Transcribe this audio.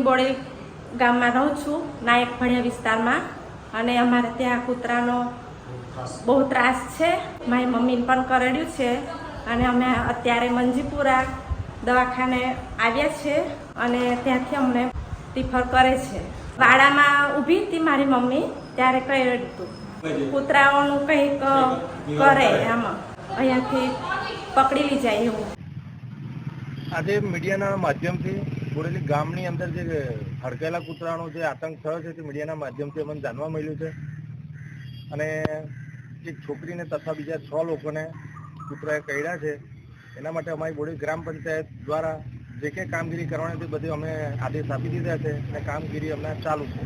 બોડેલી ગામમાં રહું છું, નાયક ભણિયા વિસ્તારમાં, અને અમારે ત્યાં કૂતરાનો બહુ ત્રાસ છે. મારી મમ્મીને પણ કરડ્યું છે અને અમે અત્યારે મંજીપુરા દવાખાને આવ્યા છે અને ત્યાંથી અમને રિફર કરે છે. વાડામાં ઊભી હતી મારી મમ્મી, ત્યારે કરડ્યું હતું. કૂતરાઓનું કંઈક કરે, આમાં અહીંયાથી પકડી લઈ જાય એવું. આજે મીડિયાના માધ્યમથી બોડેલી ગામની અંદર જે હડકેલા કૂતરાનો જે આતંક થયો છે તે મીડિયાના માધ્યમથી અમને જાણવા મળ્યું છે અને એક છોકરીને તથા બીજા 6 લોકોને કૂતરાએ કરડ્યા છે. એના માટે અમારી બોડેલી ગ્રામ પંચાયત દ્વારા જે કંઈ કામગીરી કરવાની હતી બધી અમે આદેશ આપી દીધા છે અને કામગીરી હમણાં ચાલુ છે.